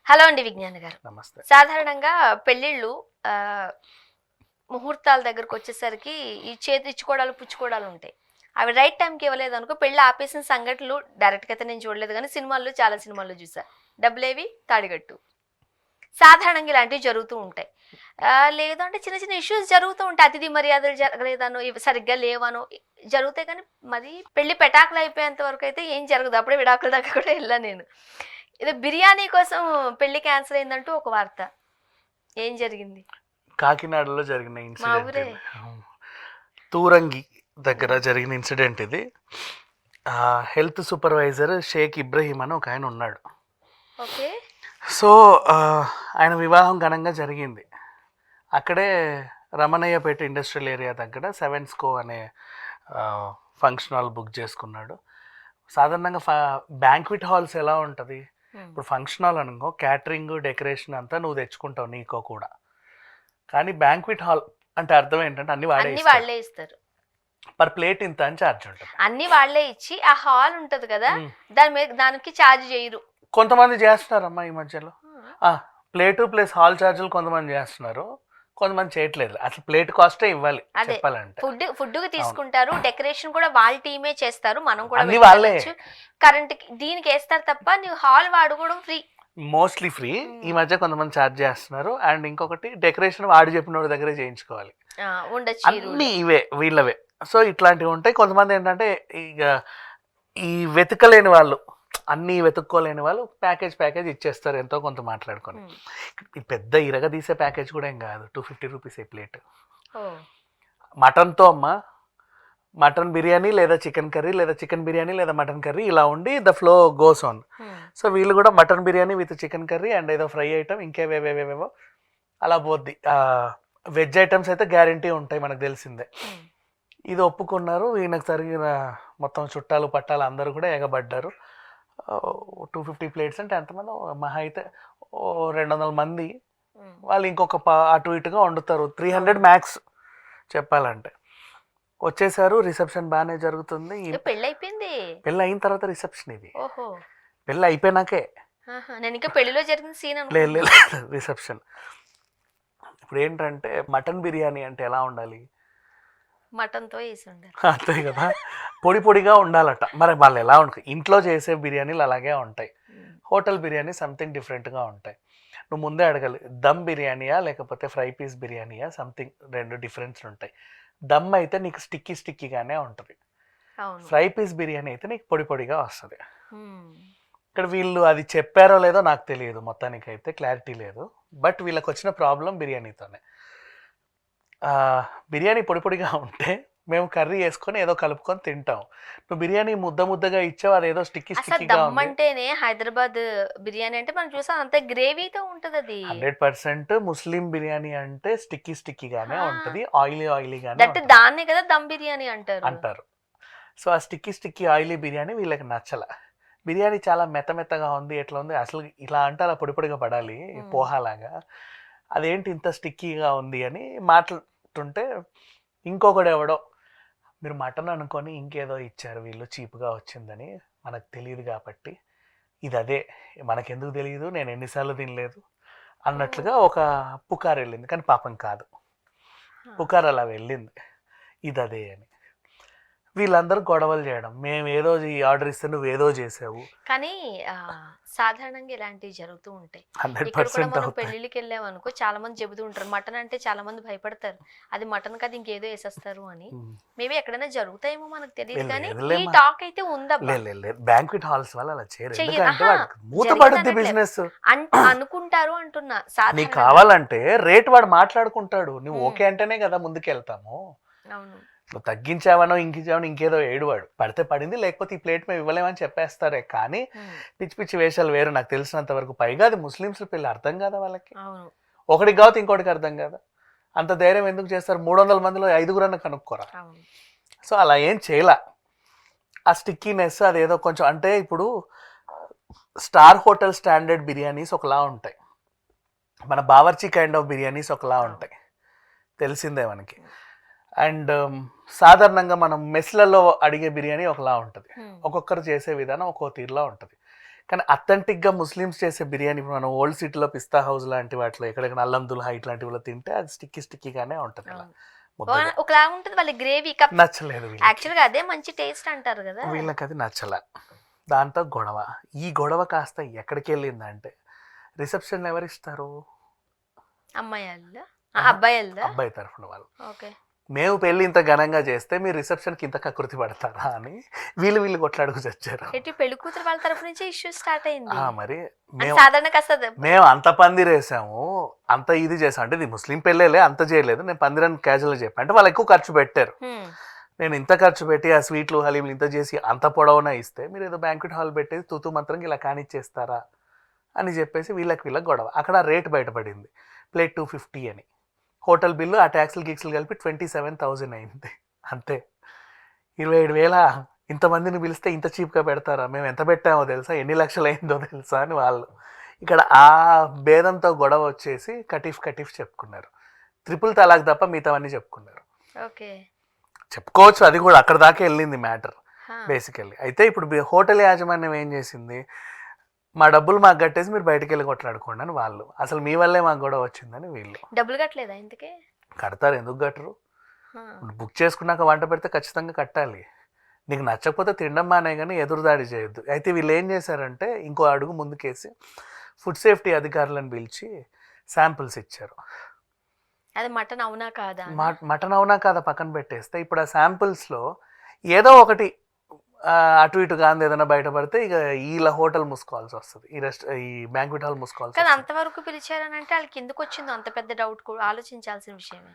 Hello అండి విజ్ఞాన్ గారు. నమస్తే. సాధారణంగా పెళ్ళిళ్ళు ముహూర్తాల దగ్గరకు వచ్చేసరికి ఈ చేతి ఇచ్చుకోవడాలు పుచ్చుకోవడాలు ఉంటాయి. అవి రైట్ టైంకి ఇవ్వలేదు అనుకో పెళ్ళి ఆపేసిన సంఘటనలు డైరెక్ట్గా అయితే నేను చూడలేదు, కానీ సినిమాల్లో చాలా సినిమాల్లో చూసా. డబ్బులేవి తాడిగట్టు. సాధారణంగా ఇలాంటివి జరుగుతూ ఉంటాయి. లేదు అంటే చిన్న చిన్న ఇష్యూస్ జరుగుతూ ఉంటాయి. అతిథి మర్యాదలు జరగలేదనో సరిగ్గా లేవనో జరుగుతాయి, కానీ మరి పెళ్లి పెటాకులు అయిపోయేంత వరకు అయితే ఏం జరగదు. అప్పుడే విడాకుల దాకా కూడా వెళ్ళా నేను. ఇది బిర్యానీ కోసం పెళ్లి క్యాన్సిల్ అయిందంటూ ఒక వార్త. ఏం జరిగింది? కాకినాడలో జరిగిన మా ఊరే. ఇన్సిడెంట్, తూరంగి దగ్గర జరిగిన ఇన్సిడెంట్ ఇది. హెల్త్ సూపర్వైజర్ షేక్ ఇబ్రహీం అని ఒక ఆయన ఉన్నాడు. ఓకే. సో ఆయన వివాహం ఘనంగా జరిగింది. అక్కడే రమణయ్యపేట ఇండస్ట్రియల్ ఏరియా దగ్గర సెవెన్స్కో అనే ఫంక్షన్ హాల్ బుక్ చేసుకున్నాడు. సాధారణంగా బ్యాంక్విట్ హాల్స్ ఎలా ఉంటుంది, ఇప్పుడు ఫంక్షన్ హాల్ అనుకో క్యాటరింగ్ డెకరేషన్ అంతా నువ్వు తెచ్చుకుంటావు నీకో కూడా, కానీ బ్యాంక్విట్ హాల్ అంటే అర్థం ఏంటంటే అన్ని వాళ్ళే ఇస్తారు. పర్ ప్లేట్ ఇంత అని ఛార్జ్ ఉంటుంది. అన్ని వాళ్ళే ఇచ్చి ఆ హాల్ ఉంటది కదా, దానికి ఛార్జ్ చేయరు. కొంతమంది చేస్తున్నారమ్మా ఈ మధ్యలో ప్లేటు ప్లస్ హాల్ ఛార్జీలు కొంతమంది చేస్తున్నారు, కొంతమంది చేయట్లేదు. అసలు ప్లేట్ కాస్టే ఇవ్వాలి చెప్పాలంటే. ఫుడ్ తీసుకుంటారు, డెకరేషన్ కూడా వాళ్ళ టీమే చేస్తారు, మనం కూడా అన్ని వాళ్ళే. కరెంట్ దీనికి వేస్తారు తప్ప నువ్వు హాల్ వాడుకోవడం ఫ్రీ, మోస్ట్లీ ఫ్రీ. ఈ మధ్య కొంతమంది ఛార్జ్ చేస్తున్నారు. అండ్ ఇంకొకటి డెకరేషన్ వాడు చెప్పిన వాడి దగ్గరే చేయించుకోవాలి, అన్ని ఇవే వీళ్ళవే. సో ఇట్లాంటివి ఉంటాయి. కొంతమంది ఏంటంటే ఇక ఈ వెతకలేని వాళ్ళు, అన్నీ వెతుక్కోలేని వాళ్ళు ప్యాకేజ్ ఇచ్చేస్తారు, ఎంతో కొంత మాట్లాడుకొని. పెద్ద ఇరగ తీసే ప్యాకేజ్ కూడా ఏం కాదు, 250 రూపీస్ ఏ ప్లేట్. మటన్తో అమ్మ మటన్ బిర్యానీ లేదా చికెన్ కర్రీ లేదా చికెన్ బిర్యానీ లేదా మటన్ కర్రీ ఇలా ఉండి the flow goes on. So వీళ్ళు కూడా mutton biryani with chicken curry and ఏదో ఫ్రై ఐటమ్ ఇంకేవేవేవేవో అలా పోద్ది. వెజ్ ఐటమ్స్ అయితే గ్యారంటీ ఉంటాయి, మనకు తెలిసిందే. ఇది ఒప్పుకున్నారు. ఈయనకు జరిగిన మొత్తం చుట్టాలు పట్టాలు అందరూ కూడా ఎగబడ్డారు. 250 ప్లేట్స్ అంటే ఎంతమంది, మహా అయితే 200 మంది. వాళ్ళు ఇంకొక అటు ఇటుగా వండుతారు, 300 మ్యాక్స్ చెప్పాలంటే. వచ్చేసారు, రిసెప్షన్ బాగానే జరుగుతుంది. పెళ్ళి అయిన తర్వాత రిసెప్షన్ ఇది. పెళ్ళి అయిపోయినాకే లేదు రిసెప్షన్. ఇప్పుడు ఏంటంటే మటన్ బిర్యానీ అంటే ఎలా ఉండాలి, మటన్తో వేసి ఉండాలి, అంతే కదా, పొడి పొడిగా ఉండాలట. మరి వాళ్ళు ఎలా ఉంటాయి, ఇంట్లో చేసే బిర్యానీలు అలాగే ఉంటాయి, హోటల్ బిర్యానీ సంథింగ్ డిఫరెంట్గా ఉంటాయి. నువ్వు ముందే అడగాలి, దమ్ బిర్యానీయా లేకపోతే ఫ్రై పీస్ బిర్యానీయా, సంథింగ్ రెండు డిఫరెన్స్ ఉంటాయి. దమ్ అయితే నీకు స్టిక్కీగానే ఉంటుంది, ఫ్రై పీస్ బిర్యానీ అయితే నీకు పొడి పొడిగా వస్తుంది. ఇక్కడ వీళ్ళు అది చెప్పారో లేదో నాకు తెలియదు, మొత్తానికి అయితే క్లారిటీ లేదు. బట్ వీళ్ళకి వచ్చిన ప్రాబ్లం బిర్యానీతోనే. బిర్యానీ పొడి పొడిగా ఉంటే మేము కర్రీ వేసుకొని ఏదో కలుపుకొని తింటాం. నువ్వు బిర్యానీ ముద్దగా ఇచ్చావు, అదేదో స్టిక్కీగా అంటేనే హైదరాబాద్ బిర్యానీ అంటే మనం చూసాం, అంతే గ్రేవీతో ఉంటది. అది 100% ముస్లిం బిర్యానీ అంటే స్టిక్కీగానే ఉంటది, ఆయిలీగానే. దాన్నే కదా దమ్ బిర్యానీ అంటారు. సో ఆ స్టిక్కీ ఆయిలీ బిర్యానీ వీళ్ళకి నచ్చల. బిర్యానీ చాలా మెత్తగా ఉంది, ఎట్లా ఉంది అసలు, ఇలా అంటే అలా పొడి పొడిగా పడాలి పోహాలాగా, అదేంటి ఇంత స్టిక్కీగా ఉంది అని మాట్లాడుతుంటే ఇంకొకడు ఎవడో మీరు మటన్ అనుకొని ఇంకేదో ఇచ్చారు వీళ్ళు, చీప్గా వచ్చిందని, మనకు తెలియదు కాబట్టి ఇది అదే, మనకెందుకు తెలియదు, నేను ఎన్నిసార్లు తినలేదు అన్నట్లుగా ఒక పుకారు వెళ్ళింది. కానీ పాపం కాదు, పుకారు అలా వెళ్ళింది, ఇది అదే అని. వీళ్ళందరూ గొడవలు చేయడం, మేము ఏదో ఈ ఆర్డర్ ఇస్తే నువ్వు ఏదో చేసావు. కానీ సాధారణంగా ఇలాంటివి జరుగుతూ ఉంటాయి. 100% పెళ్లికి వెళ్ళామనుకో చాలా మంది చెబుతూ ఉంటారు, మటన్ అంటే చాలా మంది భయపడతారు, అది మటన్ కదా ఇంకేదో వేసేస్తారు అని. మేబీ ఎక్కడైనా జరుగుతాయేమో మనకు తెలియదు, కానీ ఈ టాక్ అయితే ఉందా. బ్యాంక్విట్ హాల్స్ వల్ల అలా చేయరు, బిజినెస్ అనుకుంటారు అంటున్నా. నీకు కావాలంటే రేట్ వాడు మాట్లాడుకుంటాడు, నువ్వు ఓకే అంటేనే కదా ముందుకు వెళ్తాము. అవును, నువ్వు తగ్గించావనో ఇంకేదో ఏడువాడు, పడితే పడింది లేకపోతే ఈ ప్లేట్ మేము ఇవ్వలేమని చెప్పేస్తారే. కానీ పిచ్చి వేషాలు వేరు నాకు తెలిసినంత వరకు. పైగా అది ముస్లిమ్స్ పెళ్ళి, అర్థం కదా వాళ్ళకి, ఒకటికి కావచ్చు ఇంకోటికి అర్థం కదా. అంత ధైర్యం ఎందుకు చేస్తారు? 300 మందిలో 5 కనుక్కోరా. సో అలా ఏం చేయలా. ఆ స్టిక్కీనెస్ అదేదో కొంచెం, అంటే ఇప్పుడు స్టార్ హోటల్ స్టాండర్డ్ బిర్యానీస్ ఒకలా ఉంటాయి, మన బావర్చి కైండ్ ఆఫ్ బిర్యానీస్ ఒకలా ఉంటాయి, తెలిసిందే మనకి. అండ్ సాధారణంగా మనం మెస్లలో అడిగే బిర్యానీ ఒకలా ఉంటుంది, ఒక్కొక్కరు చేసే విధానం ఒక్కో తీరులా ఉంటుంది. కానీ అథెంటిక్గా ముస్లిమ్స్ చేసే బిర్యానీ ఇప్పుడు మనం ఓల్డ్ సిటీలో పిస్తా హౌస్ లాంటి వాటిలో ఎక్కడెక్కడ అల్లం దుల్హా ఇట్లాంటివిలో తింటే అది స్టిక్కీగానే ఉంటుంది అలా ముద్దగా. ఒకలాగా ఉంటుంది వాళ్ళ గ్రేవీ కప్. నచ్చలేదు వీళ్ళకి. యాక్చువల్గా అదే మంచి టేస్ట్ అంటారు కదా. వీళ్ళకి అది నచ్చల. దాంతో గొడవ. ఈ గొడవ కాస్త ఎక్కడికి వెళ్ళిందంటే రిసెప్షన్ ఎవరు ఇస్తారు? అమ్మాయి వాళ్ళ అబ్బాయి వాళ్ళ అబ్బాయి తరఫున వాళ్ళు. ఓకే. మేము పెళ్ళి ఇంత ఘనంగా చేస్తే మీరు రిసెప్షన్కి ఇంత కకృతి పడతారా అని వీళ్ళు కొట్లాడుకు చచ్చారు. ఎట్టి పెళ్లి కూతురు వాళ్ళ తరఫు నుంచి ఇష్యూ స్టార్ట్ అయింది. మరి సాధారణ కాస్త మేము అంత పందిరేసాము, అంత ఇది చేసాం అంటే ఇది ముస్లిం పెళ్ళేలే, అంత చేయలేదు. నేను పందిరని క్యాజువల్గా చెప్పాను అంటే వాళ్ళు ఎక్కువ ఖర్చు పెట్టారు. నేను ఇంత ఖర్చు పెట్టి ఆ స్వీట్లు హలీంలు ఇంత చేసి అంత పొడవునా ఇస్తే మీరు ఏదో బ్యాంక్వెట్ హాల్ పెట్టేసి తూతూ మంత్రంగా ఇలా కానిచ్చేస్తారా అని చెప్పేసి వీళ్ళకి గొడవ. అక్కడ రేట్ బయటపడింది, ప్లేట్ 250 అని. హోటల్ బిల్లు ఆ ట్యాక్స్లు గీక్స్లు కలిపి 27,000 అయింది. అంతే. 27,000 ఇంతమందిని పిలిస్తే ఇంత చీప్గా పెడతారా? మేము ఎంత పెట్టామో తెలుసా, ఎన్ని లక్షలు అయిందో తెలుసా అని వాళ్ళు. ఇక్కడ ఆ భేదంతో గొడవ వచ్చేసి కటీఫ్ చెప్పుకున్నారు. 3 తలాక్ తప్ప మిగతావన్నీ చెప్పుకున్నారు. ఓకే, చెప్పుకోవచ్చు. అది కూడా అక్కడ దాకా వెళ్ళింది మ్యాటర్ బేసికల్లీ. అయితే ఇప్పుడు హోటల్ యాజమాన్యం ఏం చేసింది, మా డబ్బులు మాకు కట్టేసి మీరు బయటకు వెళ్ళి కొట్లాడుకోండి అని వాళ్ళు. అసలు మీ వల్లే మాకు గొడవ వచ్చిందని వీళ్ళు. డబ్బులు కట్టలేదా ఇంతకే? కడతారు, ఎందుకు కట్టరు? బుక్ చేసుకున్నాక వంట పెడితే ఖచ్చితంగా కట్టాలి. నీకు నచ్చకపోతే తినడం మానే కానీ ఎదురుదాడి చేయొద్దు. అయితే వీళ్ళు ఏం చేశారంటే ఇంకో అడుగు ముందుకేసి ఫుడ్ సేఫ్టీ అధికారులను పిలిచి శాంపిల్స్ ఇచ్చారు. అది మటన్ అవునా కాదా? మటన్ అవునా కాదా పక్కన పెట్టేస్తే ఇప్పుడు ఆ శాంపిల్స్లో ఏదో ఒకటి అటు ఇటు గాంధీ ఏదైనా బయటపడితే ఇక వీళ్ళ హోటల్ మూసుకోవాల్సి వస్తుంది, ఈ బ్యాంక్వెట్ హాల్ మూసుకోవాల్సి కానీ వస్తుంది. అంతవరకు పిలిచారని అంటే వాళ్ళకి ఎందుకు వచ్చిందో అంత పెద్ద డౌట్ కూడా ఆలోచించాల్సిన విషయమే.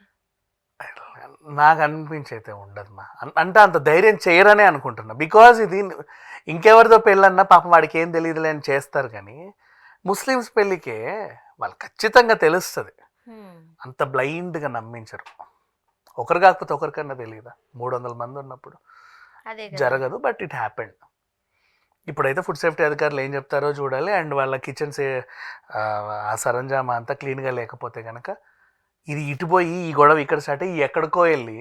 నాకు అనిపించైతే ఉండదు మా అంటే అంత ధైర్యం చేయరనే అనుకుంటున్నా. బికాజ్ ఇది ఇంకెవరితో పెళ్ళన్నా పాపం వాడికి ఏం తెలియదులే అని చేస్తారు, కానీ ముస్లిమ్స్ పెళ్ళికే వాళ్ళు ఖచ్చితంగా తెలుస్తుంది. అంత బ్లైండ్గా నమ్మించరు. ఒకరు కాకపోతే ఒకరికన్నా తెలియదా? 300 మంది ఉన్నప్పుడు జరగదు. But it happened. ఇప్పుడైతే ఫుడ్ సేఫ్టీ అధికారులు ఏం చెప్తారో చూడాలి. అండ్ వాళ్ళ కిచెన్స్ ఆ సరంజామా అంతా క్లీన్గా లేకపోతే కనుక ఇది ఇటుపోయి ఈ గొడవ ఇక్కడ స్టార్ట్ అయ్యి ఎక్కడికో వెళ్ళి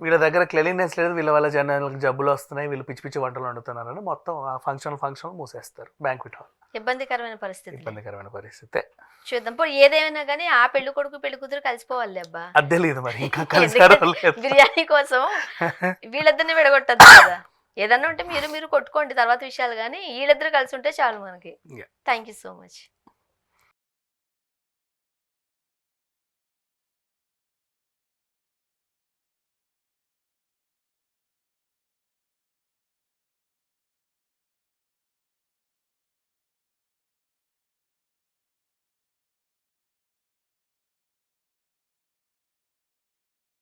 వీళ్ళ దగ్గర క్లీన్లెస్ లేదు, వీళ్ళ వల్ల జనాలకు జబ్బులు వస్తున్నాయి, వీళ్ళు పిచ్చి పిచ్చి వంటలు వండుతున్నారని మొత్తం ఆ ఫంక్షన్ మూసేస్తారు బ్యాంక్వెట్ హాల్. ఇబ్బందికరమైన పరిస్థితి. చూద్దాం. ఇప్పుడు ఏదేమైనా కానీ ఆ పెళ్లి కొడుకు పెళ్లి కూతురు కలిసిపోవాలి అబ్బా. అది తెలియదు మరి ఇంకా కలిసారో లేదు. బిర్యానీ కోసం వీళ్ళిద్దరిని విడగొట్టద్దు కదా. ఏదన్నా ఉంటే మీరు కొట్టుకోండి తర్వాత విషయాలు, కానీ వీళ్ళిద్దరు కలిసి ఉంటే చాలు మనకి. Thank you so much.